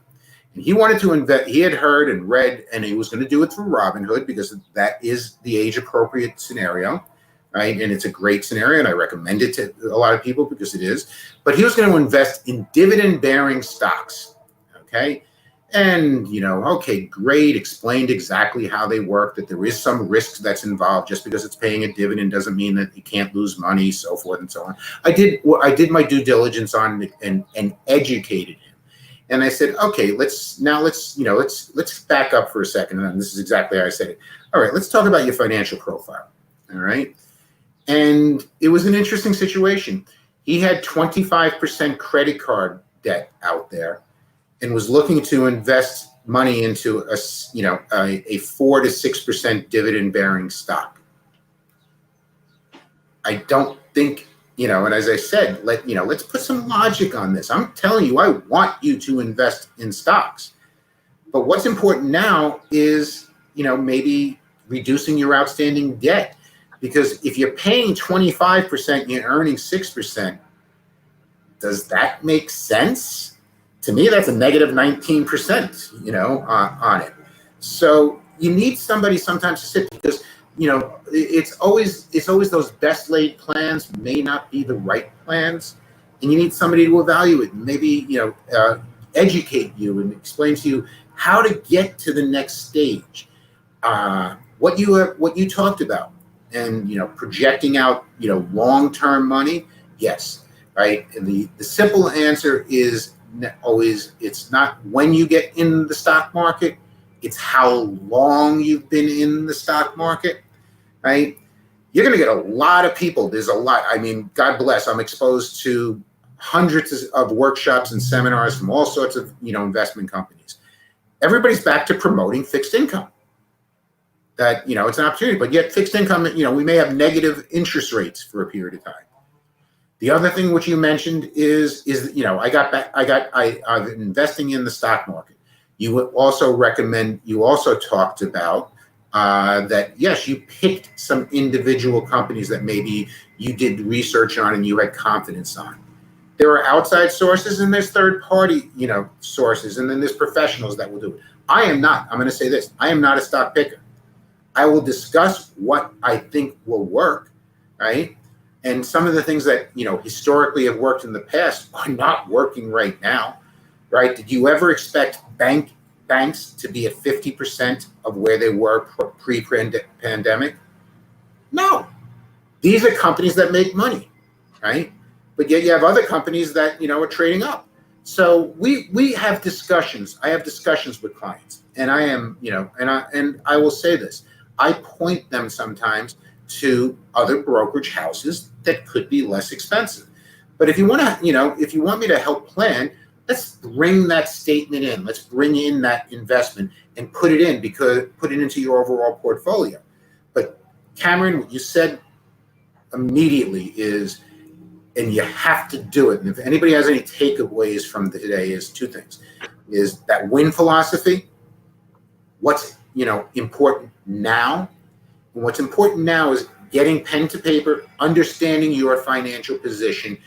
[SPEAKER 3] And he wanted to invest. He had heard and read, and he was going to do it through Robinhood because that is the age-appropriate scenario, right? And it's a great scenario, and I recommend it to a lot of people because it is. But he was going to invest in dividend-bearing stocks, okay? And, okay, great, explained exactly how they work, that there is some risk that's involved. Just because it's paying a dividend doesn't mean that you can't lose money, so forth and so on. I did my due diligence on it and educated him. And I said, okay, let's back up for a second. And this is exactly how I said it. All right, let's talk about your financial profile. All right. And it was an interesting situation. He had 25% credit card debt out there and was looking to invest money into a 4 to 6% dividend bearing stock. I don't think, and as I said, let's put some logic on this. I'm telling you, I want you to invest in stocks. But what's important now is, maybe reducing your outstanding debt. Because if you're paying 25% and you're earning 6%, does that make sense? To me, that's a negative 19%, on it. So you need somebody sometimes to sit, because, it's always those best laid plans may not be the right plans, and you need somebody to evaluate, and maybe, educate you and explain to you how to get to the next stage. What you talked about, and projecting out, long-term money, yes, right. And the simple answer is always, it's not when you get in the stock market, it's how long you've been in the stock market, right? You're going to get a lot of people. There's a lot. I mean, God bless, I'm exposed to hundreds of workshops and seminars from all sorts of, investment companies. Everybody's back to promoting fixed income. That, it's an opportunity, but yet fixed income, we may have negative interest rates for a period of time. The other thing which you mentioned is I'm investing in the stock market. You also talked about that, yes, you picked some individual companies that maybe you did research on and you had confidence on. There are outside sources and there's third party, sources, and then there's professionals that will do it. I'm going to say this, I am not a stock picker. I will discuss what I think will work, right? And some of the things that, historically have worked in the past are not working right now, right? Did you ever expect banks to be at 50% of where they were pre-pandemic? No. These are companies that make money, right? But yet you have other companies that, are trading up. So we have discussions. I have discussions with clients, and I am, and I will say this. I point them sometimes to other brokerage houses that could be less expensive. But if you want to, if you want me to help plan, let's bring that statement in. Let's bring in that investment and put it into your overall portfolio. But Cameron, what you said immediately is, and you have to do it. And if anybody has any takeaways from today, is two things: is that win philosophy. What's important now. And what's important now is getting pen to paper, understanding your financial position,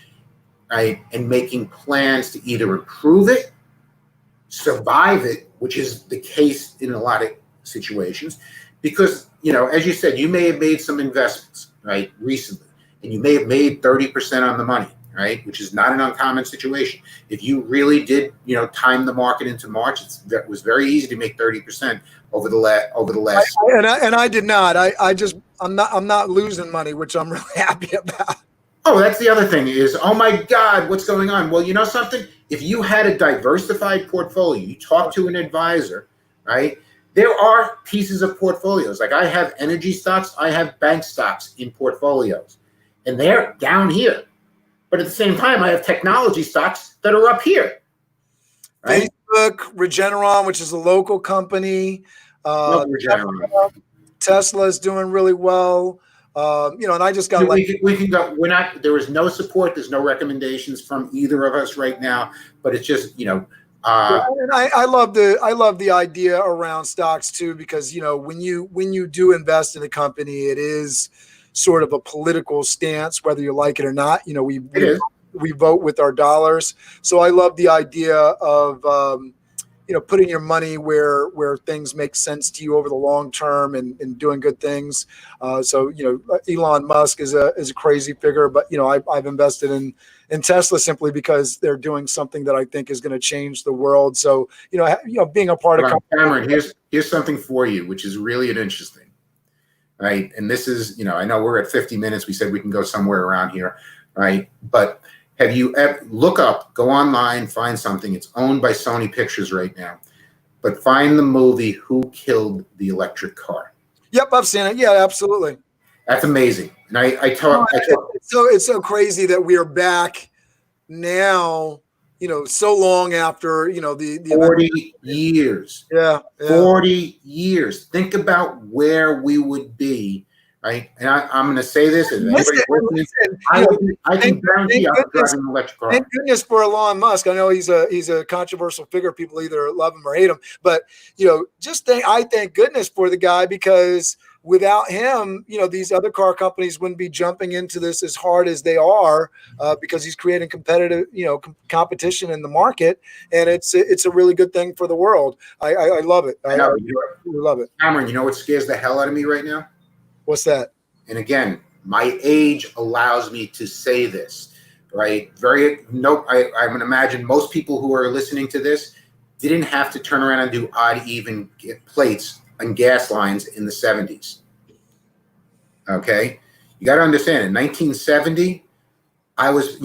[SPEAKER 3] right, and making plans to either improve it, survive it, which is the case in a lot of situations, because, as you said, you may have made some investments, right, recently, and you may have made 30% on the money, right, which is not an uncommon situation. If you really did, time the market into March, it was very easy to make 30% over the last.
[SPEAKER 1] And I did not. I'm not losing money, which I'm really happy about.
[SPEAKER 3] Oh, that's the other thing is, oh my God, what's going on? Well, you know something? If you had a diversified portfolio, you talk to an advisor, right? There are pieces of portfolios. Like I have energy stocks, I have bank stocks in portfolios, and they're down here. But at the same time, I have technology stocks that are up here. Right?
[SPEAKER 1] Facebook, Regeneron, which is a local company.
[SPEAKER 3] Love Regeneron.
[SPEAKER 1] Tesla's doing really well. And I just got
[SPEAKER 3] we can go. We're not. There is no support. There's no recommendations from either of us right now. But it's just and
[SPEAKER 1] I love the idea around stocks too, because when you do invest in a company, it is sort of a political stance, whether you like it or not. We vote with our dollars. So I love the idea of putting your money where things make sense to you over the long term and doing good things. So Elon Musk is a crazy figure, but I've invested in Tesla simply because they're doing something that I think is going to change the world. So being a part of
[SPEAKER 3] Cameron, here's something for you, which is really interesting, right? And this is I know we're at 50 minutes. We said we can go somewhere around here, right? But have you ever go online, find something? It's owned by Sony Pictures right now, but find the movie Who Killed the Electric Car.
[SPEAKER 1] Yep, I've seen it. Yeah, absolutely.
[SPEAKER 3] That's amazing. And
[SPEAKER 1] it's so crazy that we are back now. So long after the
[SPEAKER 3] 40 years.
[SPEAKER 1] Yeah,
[SPEAKER 3] 40 years. Think about where we would be. Right, and I'm going to say this: if anybody's listening, I can guarantee I'm driving an electric car.
[SPEAKER 1] Thank goodness for Elon Musk. I know he's a controversial figure. People either love him or hate him. But I thank goodness for the guy, because without him, these other car companies wouldn't be jumping into this as hard as they are, because he's creating competitive, competition in the market, and it's a really good thing for the world. I love it. I love it.
[SPEAKER 3] Cameron, what scares the hell out of me right now?
[SPEAKER 1] What's that?
[SPEAKER 3] And again, my age allows me to say this, right? I'm going to imagine most people who are listening to this didn't have to turn around and do odd even plates and gas lines in the 70s. Okay? You got to understand, in 1970, I was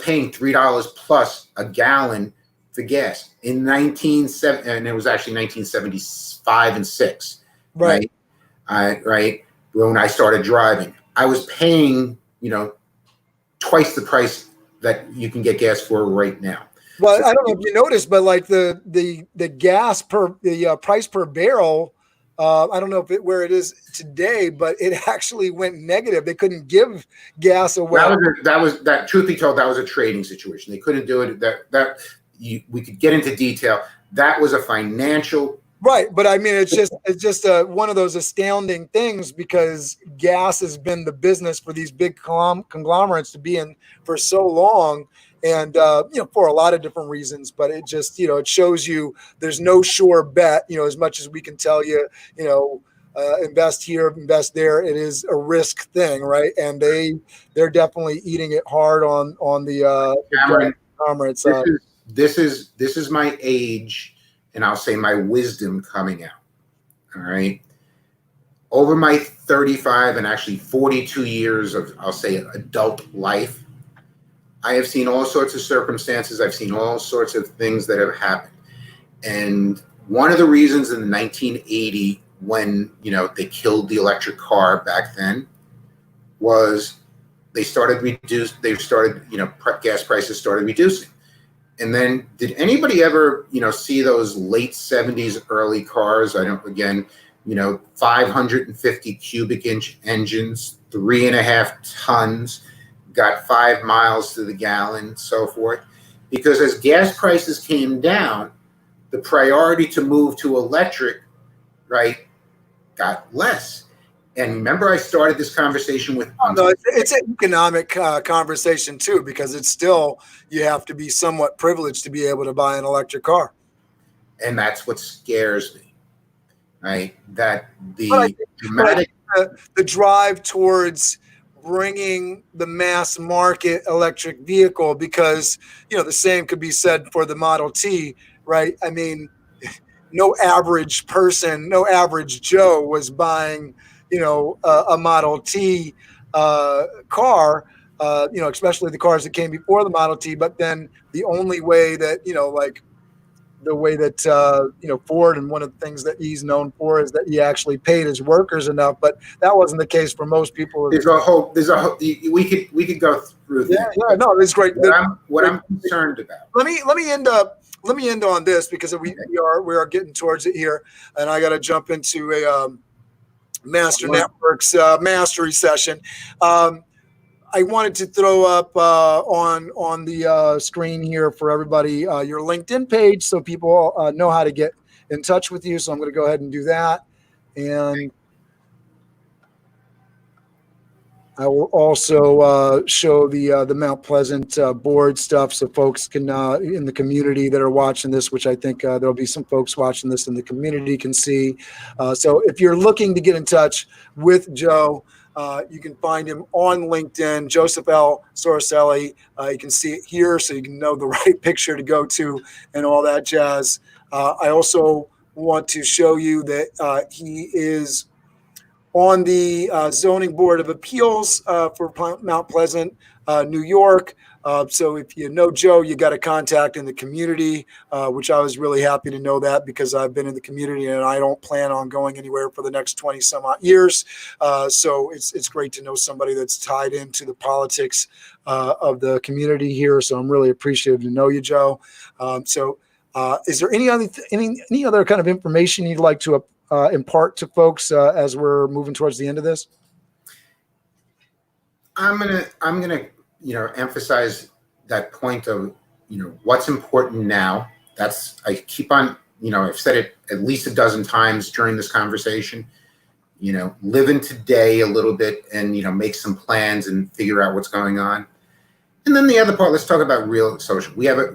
[SPEAKER 3] paying $3 plus a gallon for gas. In 1970, and it was actually 1975 and 6.
[SPEAKER 1] Right.
[SPEAKER 3] Right. When I started driving, I was paying, twice the price that you can get gas for right now.
[SPEAKER 1] Well, I don't know if you noticed, but like the gas price per barrel, I don't know where it is today, but it actually went negative. They couldn't give gas away.
[SPEAKER 3] Truth be told, that was a trading situation. They couldn't do it. We could get into detail. That was a financial.
[SPEAKER 1] Right, but I mean, it's just one of those astounding things, because gas has been the business for these big conglomerates to be in for so long, and for a lot of different reasons. But it just it shows you there's no sure bet. As much as we can tell you, invest here, invest there, it is a risk thing, right? And they're definitely eating it hard on the conglomerates.
[SPEAKER 3] This is my age. And I'll say my wisdom coming out. All right. Over my 35 and actually 42 years of, I'll say, adult life, I have seen all sorts of circumstances. I've seen all sorts of things that have happened. And one of the reasons in 1980, when they killed the electric car back then, was gas prices started reducing. And then, did anybody ever, see those late 70s early cars? 550 cubic inch engines, 3.5 tons, got 5 miles to the gallon, so forth. Because as gas prices came down, the priority to move to electric, right, got less. And remember, I started this conversation with.
[SPEAKER 1] No, it's an economic conversation too, because it's still, you have to be somewhat privileged to be able to buy an electric car.
[SPEAKER 3] And that's what scares me, right? That
[SPEAKER 1] the drive towards bringing the mass market electric vehicle, because the same could be said for the Model T, right? I mean, no average person, no average Joe was buying a Model T car, especially the cars that came before the Model T. But then the only way that, the way that Ford, and one of the things that he's known for is that he actually paid his workers enough, but that wasn't the case for most people.
[SPEAKER 3] There's a whole we could go through
[SPEAKER 1] Yeah,
[SPEAKER 3] things.
[SPEAKER 1] yeah, no, it's great.
[SPEAKER 3] What I'm concerned about.
[SPEAKER 1] Let me end on this, because we are getting towards it here, and I got to jump into a Master Networks mastery session. I wanted to throw up on the screen here for everybody your LinkedIn page, so people know how to get in touch with you. So I'm going to go ahead and do that, and I will also show the Mount Pleasant board stuff, so folks can in the community that are watching this, which I think there'll be some folks watching this in the community, can see. So if you're looking to get in touch with Joe, you can find him on LinkedIn, Joseph L. Soricelli. You can see it here, so you can know the right picture to go to and all that jazz. I also want to show you that he is on the Zoning Board of Appeals for Mount Pleasant, New York. So if you know Joe, you got a contact in the community, which I was really happy to know that, because I've been in the community and I don't plan on going anywhere for the next 20 some odd years. So it's great to know somebody that's tied into the politics of the community here. So I'm really appreciative to know you, Joe. Is there any other kind of information you'd like to impart to folks as we're moving towards the end of this?
[SPEAKER 3] I'm gonna emphasize that point of what's important now. I keep on I've said it at least a dozen times during this conversation. Live in today a little bit and make some plans and figure out what's going on. And then the other part, let's talk about real social. We have a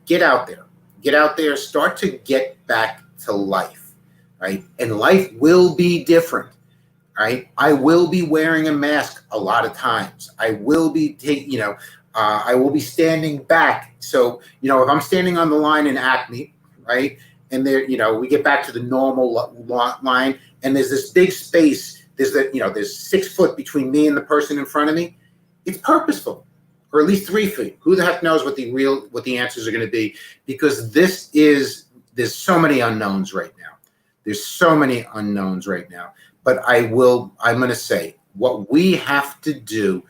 [SPEAKER 3] get out there, start to get back to life, right? And life will be different. Right? I will be wearing a mask a lot of times. I will be I will be standing back. So, if I'm standing on the line in Acme, right? And there, we get back to the normal line, and there's this big space. There's 6 foot between me and the person in front of me. It's purposeful, or at least 3 feet. Who the heck knows what the answers are going to be? Because there's so many unknowns right now. But I'm going to say what we have to do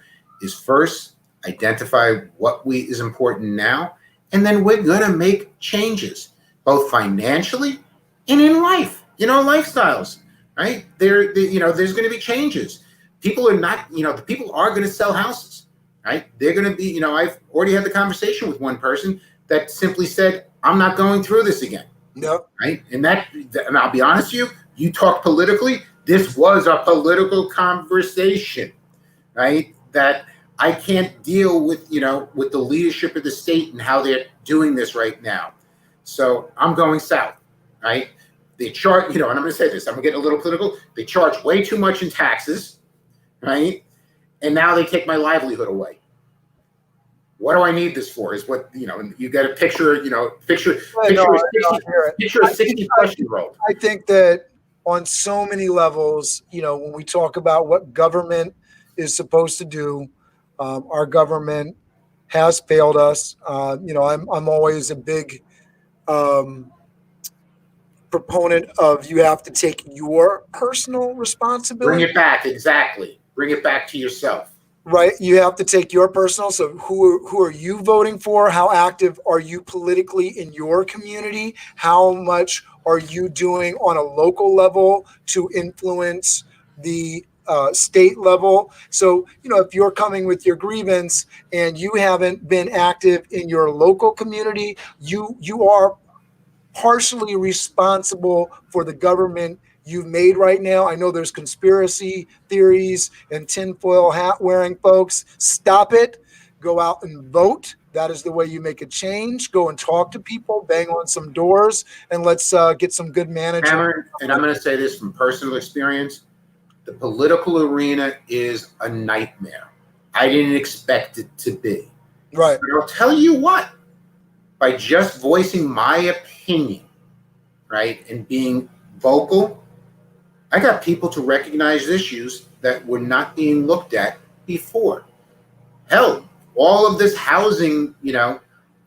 [SPEAKER 3] is first identify what is important now, and then we're going to make changes, both financially and in life, lifestyles, right? There's going to be changes. People are not, the people are going to sell houses, right? They're going to be, I've already had the conversation with one person that simply said, I'm not going through this again.
[SPEAKER 1] No.
[SPEAKER 3] Right. And I'll be honest with you talk politically. This was a political conversation, right? That I can't deal with, with the leadership of the state and how they're doing this right now. So I'm going south, right? They charge, and I'm going to say this, I'm going to get a little political. They charge way too much in taxes, right? And now they take my livelihood away. What do I need this for? Is what, you got a picture a 60-plus-year-old.
[SPEAKER 1] I think that on so many levels, when we talk about what government is supposed to do, our government has failed us. I'm always a big proponent of you have to take your personal responsibility.
[SPEAKER 3] Bring it back, exactly. Bring it back to yourself.
[SPEAKER 1] Right. You have to take your personal. So who are you voting for? How active are you politically in your community? How much are you doing on a local level to influence the state level? So, if you're coming with your grievance and you haven't been active in your local community, you are partially responsible for the government you've made right now. I know there's conspiracy theories and tinfoil hat wearing folks. Stop it. Go out and vote. That is the way you make a change. Go and talk to people, bang on some doors, and let's get some good management.
[SPEAKER 3] Cameron, and I'm going to say this from personal experience, the political arena is a nightmare. I didn't expect it to be.
[SPEAKER 1] Right.
[SPEAKER 3] But I'll tell you what, by just voicing my opinion, right, and being vocal, I got people to recognize issues that were not being looked at before. Hell, all of this housing,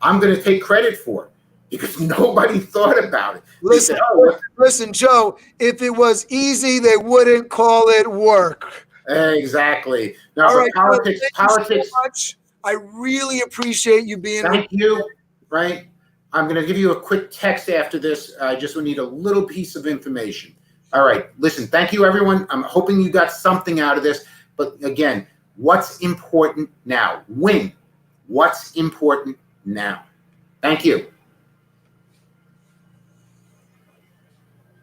[SPEAKER 3] I'm going to take credit for. because nobody thought about it. They
[SPEAKER 1] Listen,
[SPEAKER 3] said, oh,
[SPEAKER 1] listen, Joe, if it was easy, they wouldn't call it work.
[SPEAKER 3] exactly. Now,
[SPEAKER 1] All
[SPEAKER 3] for
[SPEAKER 1] right, Joe,
[SPEAKER 3] politics,
[SPEAKER 1] thank you so much. I really appreciate you being
[SPEAKER 3] thank
[SPEAKER 1] with
[SPEAKER 3] you, right? I'm going to give you a quick text after this. I just need a little piece of information. All right, listen, thank you, everyone. I'm hoping you got something out of this. But again, what's important now? Win. What's important now? Thank you.